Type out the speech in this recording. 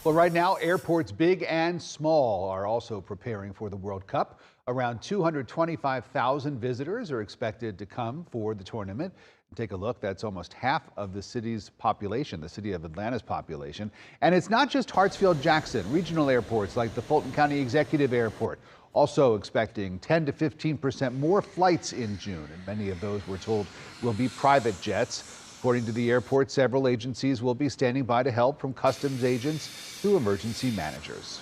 Well, right now, airports big and small are also preparing for the World Cup. Around 225,000 visitors are expected to come for the tournament. Take a look, that's almost half of the city's population, the city of Atlanta's population. And it's not just Hartsfield-Jackson. Regional airports like the Fulton County Executive Airport also expecting 10 to 15% more flights in June. And many of those, we're told, will be private jets. According to the airport, several agencies will be standing by to help, from customs agents to emergency managers.